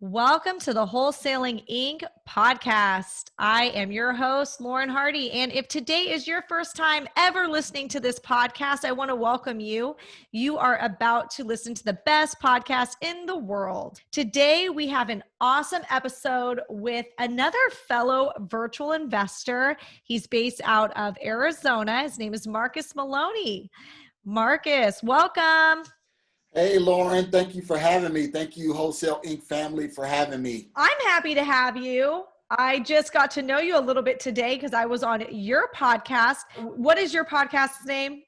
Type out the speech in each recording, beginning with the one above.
Welcome to the Wholesaling Inc. podcast. I am your host, Lauren Hardy. And if today is your first time ever listening to this podcast, I want to welcome you. You are about to listen to the best podcast in the world. Today, we have an awesome episode with another fellow virtual investor. He's based out of Arizona. His name is Marcus Maloney. Marcus, welcome. Hey, Lauren, thank you for having me. Thank you, Wholesale Inc. family, for having me. I'm happy to have you. I just got to know you a little bit today because I was on your podcast. What is your podcast's name?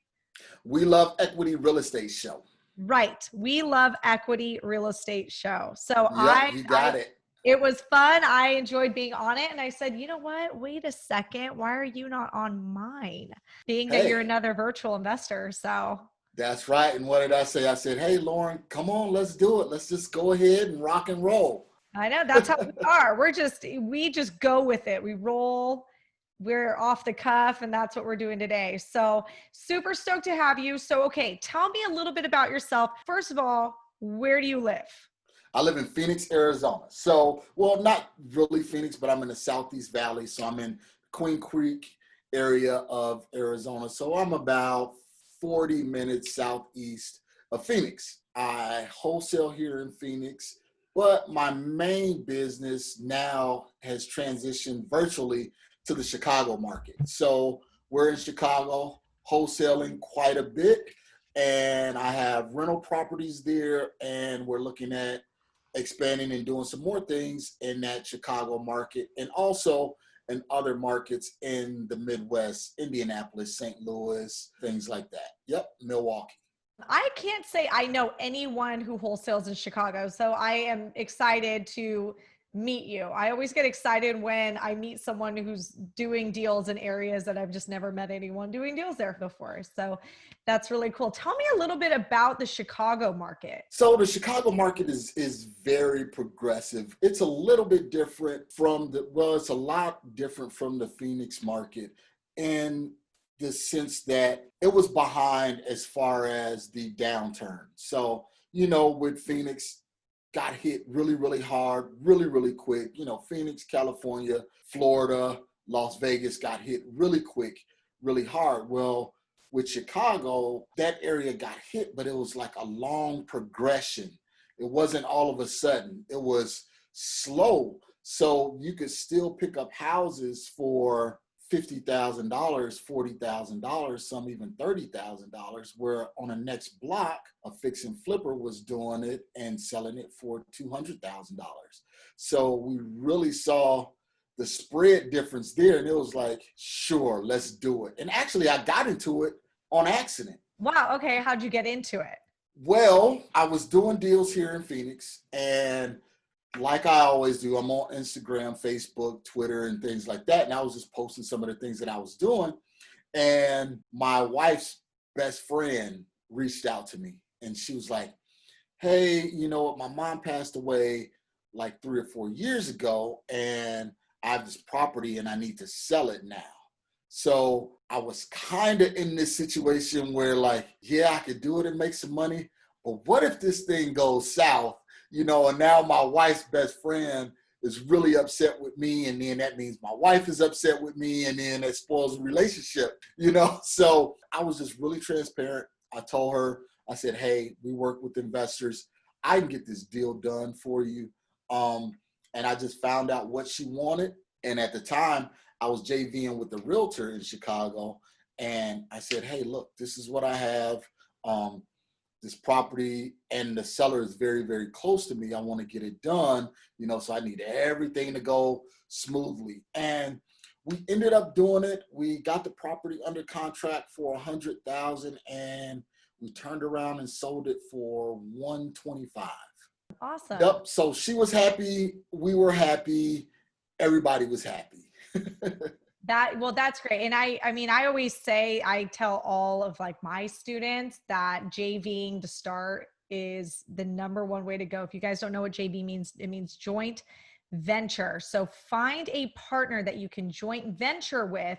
We Love Equity Real Estate Show. Right. We Love Equity Real Estate Show. So You got it. It was fun. I enjoyed being on it. And I said, you know what? Wait a second. Why are you not on mine? Being that you're another virtual investor. So that's right. And what did I say? I said, hey, Lauren, come on, let's do it. Let's just go ahead and rock and roll. I know that's how we are. We just go with it. We roll. We're off the cuff, and that's what we're doing today. So super stoked to have you. So, okay, tell me a little bit about yourself. First of all, where do you live? I live in Phoenix, Arizona. So, well, not really Phoenix, but I'm in the Southeast Valley. So I'm in Queen Creek area of Arizona. So I'm about 40 minutes southeast of Phoenix. I wholesale here in Phoenix, but my main business now has transitioned virtually to the Chicago market. So we're in Chicago wholesaling quite a bit, and I have rental properties there, and we're looking at expanding and doing some more things in that Chicago market, and also in other markets in the Midwest, Indianapolis, St. Louis, things like that. Yep, Milwaukee. I can't say I know anyone who wholesales in Chicago, so I am excited to meet you. I always get excited when I meet someone who's doing deals in areas that I've just never met anyone doing deals there before. So that's really cool. Tell me a little bit about the Chicago market. So the Chicago market is very progressive. It's a little bit different from it's a lot different from the Phoenix market in the sense that it was behind as far as the downturn. So, with Phoenix, got hit really, really hard, really, really quick. Phoenix, California, Florida, Las Vegas got hit really quick, really hard. Well, with Chicago, that area got hit, but it was like a long progression. It wasn't all of a sudden. It was slow. So you could still pick up houses for $50,000, $40,000, some even $30,000, where on the next block, a fix and flipper was doing it and selling it for $200,000. So we really saw the spread difference there, and it was like, sure, let's do it. And actually, I got into it on accident. Wow. Okay. How'd you get into it? Well, I was doing deals here in Phoenix, and like I always do, I'm on Instagram, Facebook, Twitter, and things like that. And I was just posting some of the things that I was doing. And my wife's best friend reached out to me, and she was like, hey, you know what? My mom passed away like 3 or 4 years ago, and I have this property and I need to sell it now. So I was kind of in this situation where like, yeah, I could do it and make some money, but what if this thing goes south? And now my wife's best friend is really upset with me, and then that means my wife is upset with me, and then that spoils the relationship, So I was just really transparent. I told her, I said, hey, we work with investors. I can get this deal done for you. And I just found out what she wanted. And at the time, I was JVing with a realtor in Chicago. And I said, hey, look, this is what I have. This property, and the seller is very, very close to me. I want to get it done, so I need everything to go smoothly. And we ended up doing it. We got the property under contract for $100,000, and we turned around and sold it for $125,000. Awesome. Yep. So she was happy. We were happy. Everybody was happy. That's great. And I always say, I tell all of like my students that JVing to start is the number one way to go. If you guys don't know what JV means, it means joint venture. So find a partner that you can joint venture with,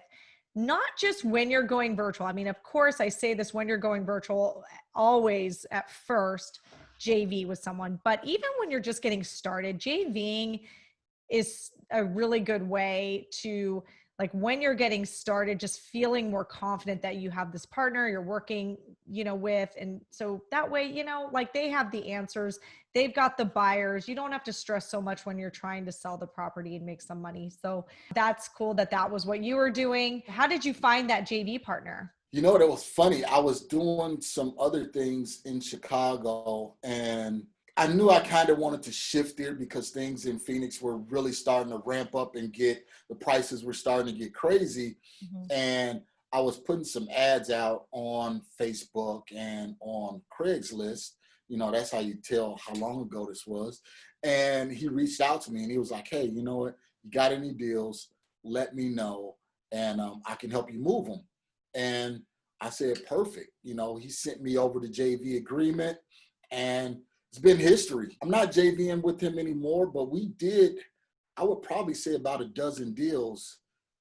not just when you're going virtual. I mean, of course I say this when you're going virtual always at first, JV with someone, but even when you're just getting started, JVing is a really good way to, like, when you're getting started, just feeling more confident that you have this partner you're working, with. And so that way, like, they have the answers, they've got the buyers. You don't have to stress so much when you're trying to sell the property and make some money. So that's cool that that was what you were doing. How did you find that JV partner? That was funny. I was doing some other things in Chicago, and I knew I kind of wanted to shift there because things in Phoenix were really starting to ramp up and the prices were starting to get crazy. Mhm. And I was putting some ads out on Facebook and on Craigslist. That's how you tell how long ago this was. And he reached out to me and he was like, hey, you know what? You got any deals? Let me know, and I can help you move them. And I said, perfect. He sent me over the JV agreement, and it's been history. I'm not JVing with him anymore, but we did, I would probably say, about a dozen deals,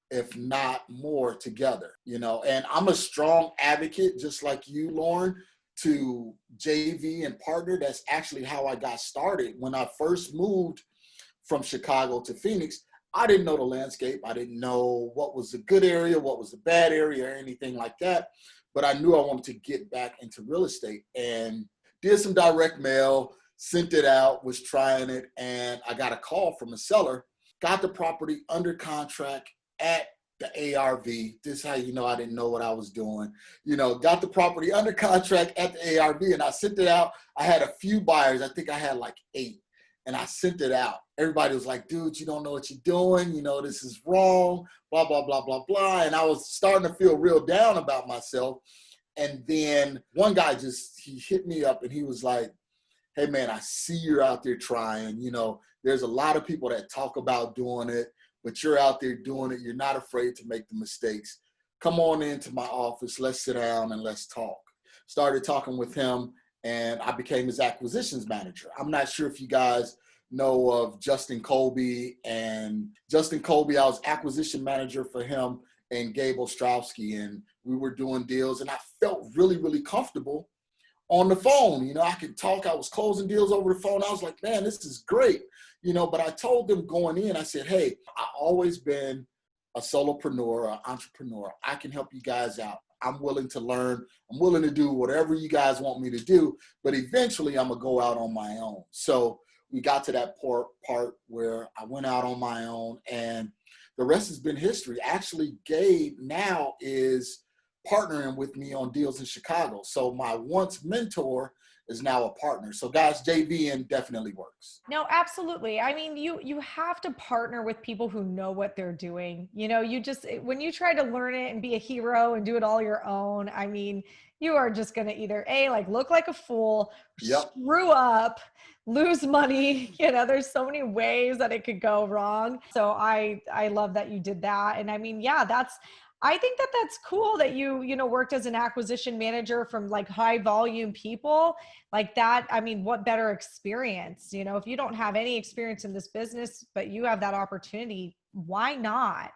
if not more, together. And I'm a strong advocate, just like you, Lauren, to JV and partner. That's actually how I got started. When I first moved from Chicago to Phoenix, I didn't know the landscape. I didn't know what was a good area, what was a bad area, or anything like that. But I knew I wanted to get back into real estate, and did some direct mail, sent it out, was trying it, and I got a call from a seller, got the property under contract at the ARV. This is how you know I didn't know what I was doing. Got the property under contract at the ARV, and I sent it out. I had a few buyers. I think I had like 8. And I sent it out. Everybody was like, dude, you don't know what you're doing. This is wrong, blah, blah, blah, blah, blah. And I was starting to feel real down about myself. And then one guy he hit me up and he was like, hey man, I see you're out there trying. There's a lot of people that talk about doing it, but you're out there doing it. You're not afraid to make the mistakes. Come on into my office. Let's sit down and let's talk. Started talking with him, and I became his acquisitions manager. I'm not sure if you guys know of Justin Colby. And Justin Colby, I was acquisition manager for him and Gabe Ostrowski, and we were doing deals, and I felt really, really comfortable on the phone. I could talk. I was closing deals over the phone. I was like, man, this is great. But I told them going in, I said, hey, I've always been a solopreneur, an entrepreneur. I can help you guys out. I'm willing to learn. I'm willing to do whatever you guys want me to do, but eventually I'm gonna go out on my own. So we got to that part where I went out on my own, and the rest has been history. Actually, Gabe now is partnering with me on deals in Chicago. So my once mentor is now a partner. So guys, JVN definitely works. No, absolutely. I mean, you have to partner with people who know what they're doing. You just, when you try to learn it and be a hero and do it all your own, I mean, you are just going to either look like a fool, Yep. screw up, lose money. There's so many ways that it could go wrong. So I love that you did that. And I mean, yeah, I think that that's cool that you worked as an acquisition manager from like high volume people like that. I mean, what better experience, if you don't have any experience in this business, but you have that opportunity, why not?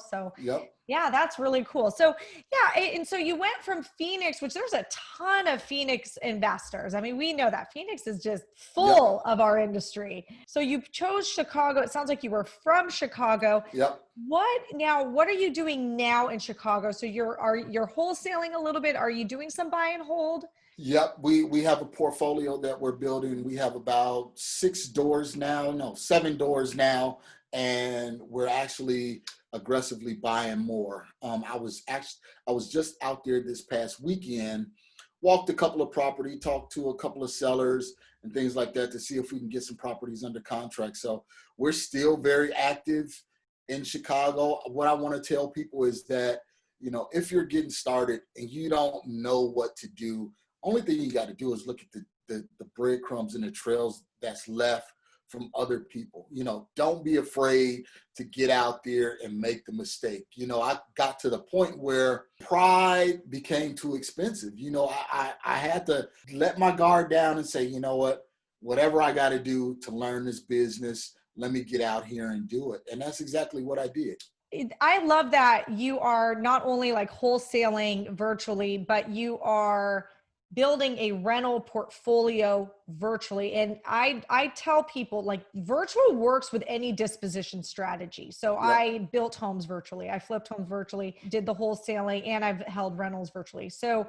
So Yep. yeah, that's really cool. So yeah. And so you went from Phoenix, which there's a ton of Phoenix investors. I mean, we know that Phoenix is just full of our industry. So you chose Chicago. It sounds like you were from Chicago. Yep. What are you doing now in Chicago? So you're wholesaling a little bit. Are you doing some buy and hold? Yep, we have a portfolio that we're building. We have about 7 doors now, and we're actually aggressively buying more. I was just out there this past weekend, walked a couple of properties, talked to a couple of sellers and things like that to see if we can get some properties under contract. So we're still very active in Chicago. What I want to tell people is that, if you're getting started and you don't know what to do, only thing you got to do is look at the breadcrumbs and the trails that's left from other people. Don't be afraid to get out there and make the mistake. I got to the point where pride became too expensive. I had to let my guard down and say, you know what, whatever I got to do to learn this business, let me get out here and do it. And that's exactly what I did. I love that you are not only like wholesaling virtually, but you are building a rental portfolio virtually. And I tell people, like, virtual works with any disposition strategy. So Yep. I built homes virtually, I flipped homes virtually, did the wholesaling, and I've held rentals virtually. So,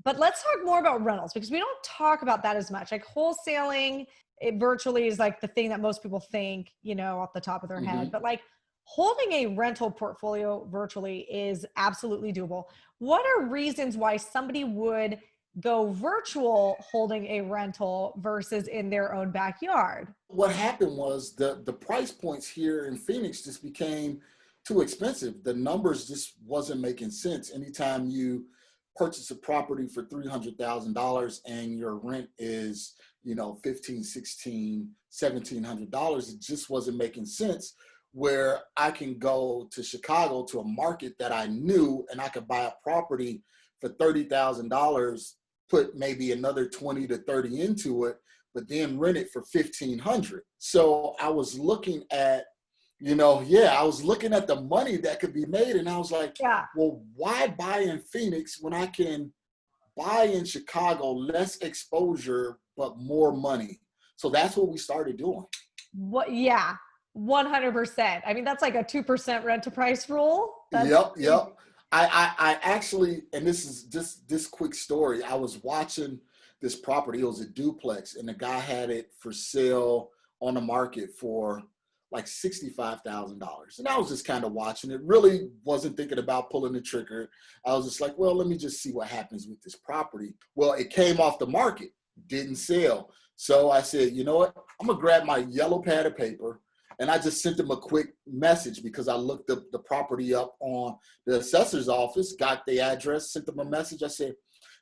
but let's talk more about rentals, because we don't talk about that as much. Like wholesaling, it virtually is like the thing that most people think, off the top of their head. Hmm. But like holding a rental portfolio virtually is absolutely doable. What are reasons why somebody would go virtual holding a rental versus in their own backyard? What happened was the price points here in Phoenix just became too expensive. The numbers just wasn't making sense. Anytime you purchase a property for $300,000 and your rent is, 15, 16, $1,700, it just wasn't making sense. Where I can go to Chicago to a market that I knew, and I could buy a property for $30,000, put maybe another 20 to 30 into it, but then rent it for 1,500. So I was looking at, I was looking at the money that could be made, and I was like, Yeah. well, why buy in Phoenix when I can buy in Chicago, less exposure, but more money? So that's what we started doing. What? Yeah. 100%. I mean, that's like a 2% rent to price rule. That's Yep, crazy. yep. I actually, and this is just this quick story. I was watching this property. It was a duplex, and the guy had it for sale on the market for like $65,000. And I was just kind of watching it. Really wasn't thinking about pulling the trigger. I was just like, well, let me just see what happens with this property. Well, it came off the market, didn't sell. So I said, you know what? I'm gonna grab my yellow pad of paper, and I just sent him a quick message because I looked the property up on the assessor's office, got the address, sent them a message. I said,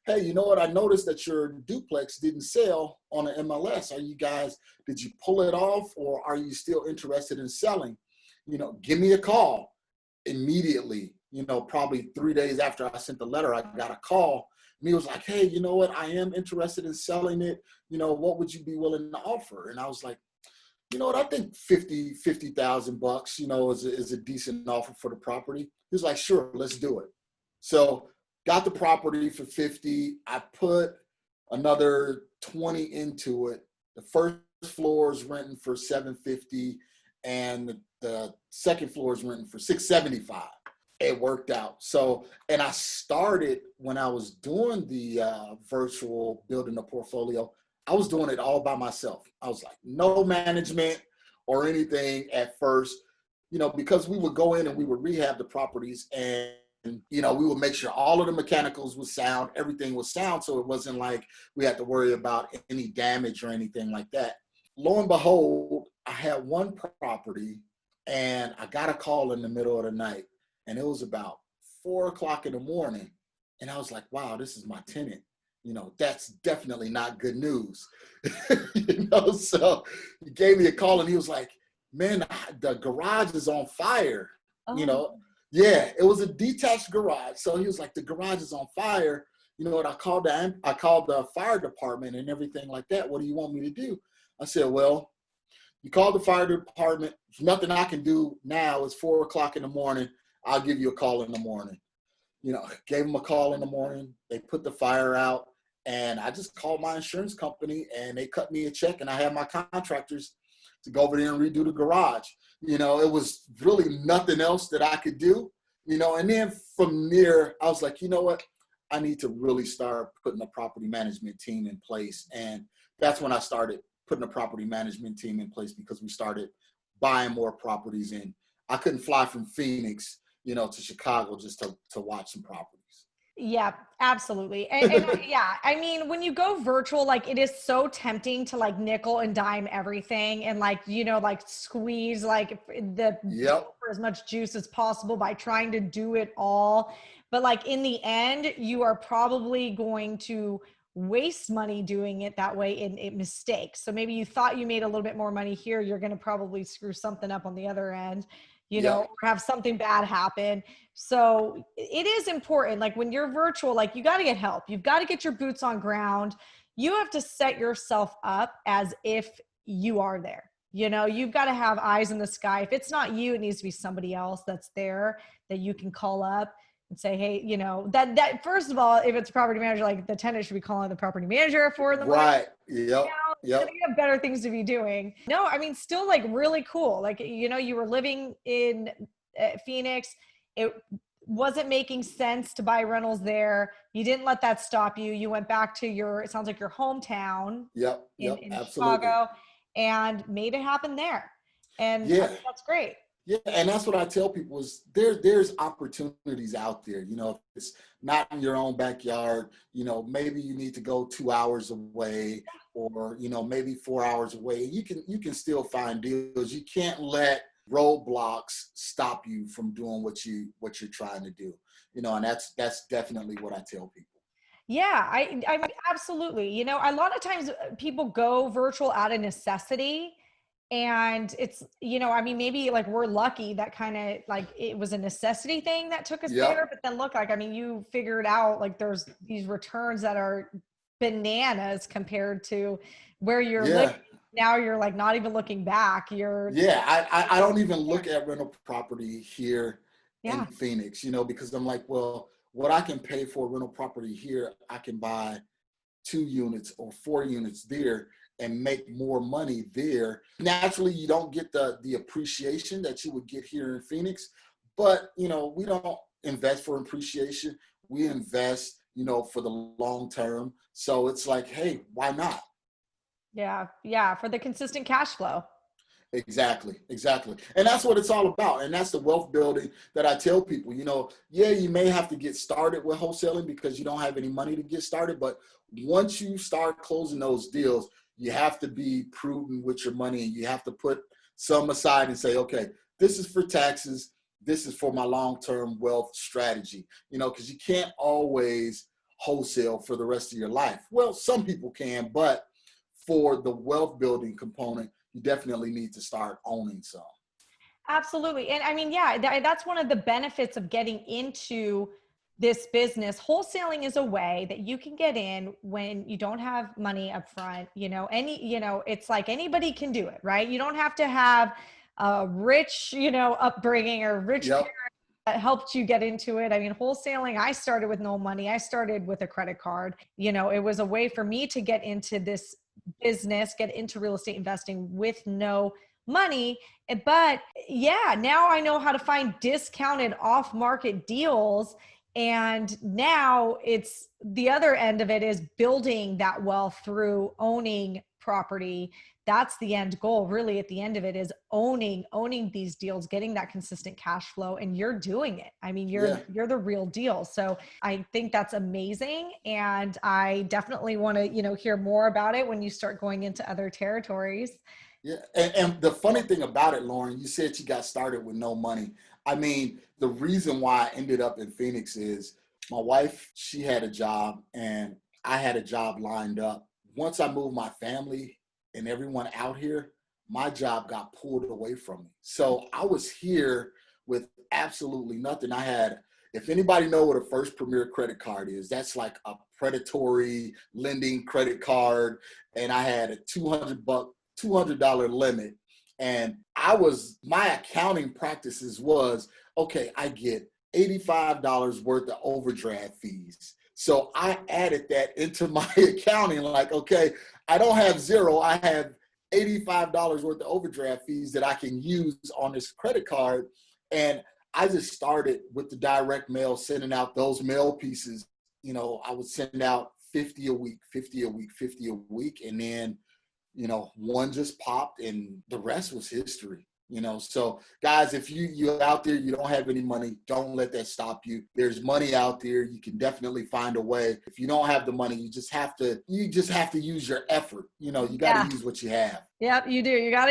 hey, you know what? I noticed that your duplex didn't sell on the MLS. Did you pull it off, or are you still interested in selling? Give me a call immediately. Probably 3 days after I sent the letter, I got a call. And he was like, hey, you know what? I am interested in selling it. What would you be willing to offer? And I was like, you know what, I think 50,000 bucks, is a decent offer for the property. He was like, sure, let's do it. So got the property for 50. I put another 20 into it. The first floor is renting for 750, and the second floor is renting for 675. It worked out. So, and I started when I was doing the virtual building a portfolio, I was doing it all by myself. I was like, no management or anything at first, because we would go in and we would rehab the properties, and, we would make sure all of the mechanicals was sound, everything was sound. So it wasn't like we had to worry about any damage or anything like that. Lo and behold, I had one property, and I got a call in the middle of the night, and it was about 4 o'clock in the morning. And I was like, wow, this is my tenant. That's definitely not good news. So he gave me a call, and he was like, man, the garage is on fire. Oh, Yeah, it was a detached garage. So he was like, the garage is on fire. And I called the fire department and everything like that. What do you want me to do? I said, well, you called the fire department. There's nothing I can do now. It's 4 o'clock in the morning. I'll give you a call in the morning. Gave them a call in the morning. They put the fire out, and I just called my insurance company, and they cut me a check, and I had my contractors to go over there and redo the garage. It was really nothing else that I could do, and then from there, I was like, you know what? I need to really start putting a property management team in place. And that's when I started putting a property management team in place, because we started buying more properties, and I couldn't fly from Phoenix, to Chicago just to watch some properties. yeah, absolutely. And yeah, I mean, when you go virtual, like it is so tempting to like nickel and dime everything and like, like squeeze like the Yep. for as much juice as possible by trying to do it all. But like in the end, you are probably going to waste money doing it that way in mistakes. So maybe you thought you made a little bit more money here. You're going to probably screw something up on the other end, Yep. or have something bad happen. So it is important. Like when you're virtual, like you got to get help. You've got to get your boots on ground. You have to set yourself up as if you are there. You've got to have eyes in the sky. If it's not you, it needs to be somebody else that's there that you can call up. and say, hey, that first of all, if it's a property manager, like the tenant should be calling the property manager for the money. Right. Yep. Now, Yep. you have better things to be doing. No, I mean, still like really cool. Like, you were living in Phoenix. It wasn't making sense to buy rentals there. You didn't let that stop you. You went back to it sounds like your hometown Yep. Yep. in Absolutely. Chicago and made it happen there. And I Yeah. think that's great. Yeah, and that's what I tell people is there's opportunities out there. If it's not in your own backyard, maybe you need to go 2 hours away, or maybe 4 hours away. You can still find deals. You can't let roadblocks stop you from doing what you're trying to do. And that's definitely what I tell people. Yeah, I mean, absolutely. A lot of times people go virtual out of necessity. And it's, I mean, maybe like we're lucky that kind of like it was a necessity thing that took us there. Yep. But then look, like, I mean, you figured out like there's these returns that are bananas compared to where you're living. Yeah. Now you're like not even looking back. Yeah. I don't even look at rental property here in Yeah. Phoenix, because I'm like, well, what I can pay for a rental property here, I can buy 2 units or 4 units there and make more money there. Naturally, you don't get the appreciation that you would get here in Phoenix, but we don't invest for appreciation. We invest, for the long term. So it's like, hey, why not? Yeah. Yeah. For the consistent cash flow. Exactly. And that's what it's all about. And that's the wealth building that I tell people, yeah, you may have to get started with wholesaling because you don't have any money to get started. But once you start closing those deals, you have to be prudent with your money, and you have to put some aside and say, okay, this is for taxes. This is for my long-term wealth strategy, because you can't always wholesale for the rest of your life. Well, some people can, but for the wealth building component, you definitely need to start owning some. Absolutely. And I mean, yeah, that's one of the benefits of getting into this business. Wholesaling is a way that you can get in when you don't have money up front. It's like anybody can do it, right? You don't have to have a rich, upbringing or rich Yep. that helped you get into it. I mean, wholesaling, I started with no money. I started with a credit card. It was a way for me to get into this business, get into real estate investing with no money. But yeah, now I know how to find discounted off market deals. And now it's the other end of it is building that wealth through owning property. That's the end goal. Really, at the end of it is owning these deals, getting that consistent cash flow, and you're doing it. I mean, you're the real deal. So I think that's amazing. And I definitely want to, hear more about it when you start going into other territories. Yeah. And the funny thing about it, Lauren, you said you got started with no money. I mean, the reason why I ended up in Phoenix is my wife, she had a job and I had a job lined up. Once I moved my family and everyone out here, my job got pulled away from me. So I was here with absolutely nothing. If anybody know what a First Premier credit card is, that's like a predatory lending credit card. And I had a $200 limit. And my accounting practices was, okay, I get $85 worth of overdraft fees. So I added that into my accounting, like, okay, I don't have zero, I have $85 worth of overdraft fees that I can use on this credit card. And I just started with the direct mail, sending out those mail pieces. I would send out 50 a week, 50 a week, 50 a week. And then one just popped and the rest was history. So guys, if you're out there, you don't have any money, don't let that stop you. There's money out there. You can definitely find a way. If you don't have the money, you just have to use your effort. You got to use what you have. Yep, you do. You got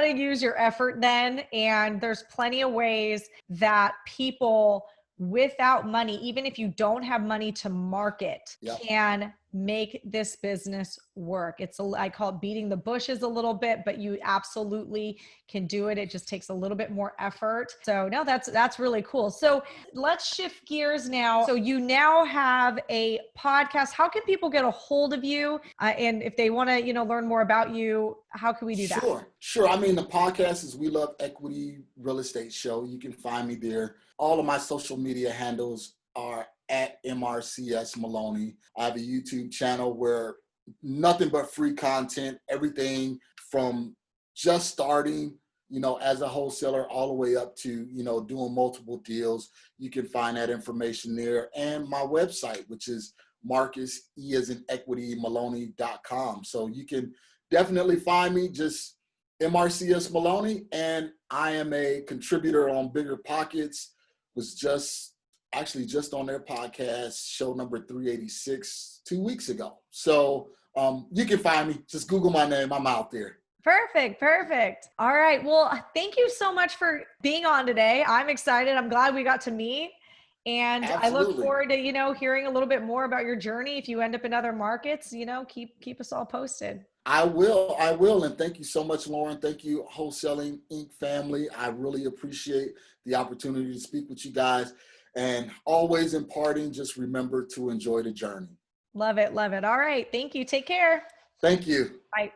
to use your effort then. And there's plenty of ways that people without money, even if you don't have money to market, Yep. can make this business work. I call it beating the bushes a little bit, but you absolutely can do it. It just takes a little bit more effort. So no, that's really cool. So let's shift gears now. So you now have a podcast. How can people get a hold of you? And if they want to, learn more about you, how can we do that? Sure. I mean, the podcast is We Love Equity Real Estate Show. You can find me there. All of my social media handles are at MRCS Maloney. I have a YouTube channel where nothing but free content, everything from just starting, as a wholesaler all the way up to, doing multiple deals. You can find that information there. And my website, which is Marcus, E as in equity, Maloney.com. So you can definitely find me, just MRCS Maloney. And I am a contributor on Bigger Pockets, was just on their podcast, show number 386, 2 weeks ago. So you can find me. Just Google my name. I'm out there. Perfect. All right. Well, thank you so much for being on today. I'm excited. I'm glad we got to meet. And Absolutely. I look forward to, hearing a little bit more about your journey. If you end up in other markets, keep us all posted. I will. And thank you so much, Lauren. Thank you, Wholesaling Inc. family. I really appreciate the opportunity to speak with you guys. And always imparting, just remember to enjoy the journey. Love it. All right. Thank you. Take care. Thank you. Bye.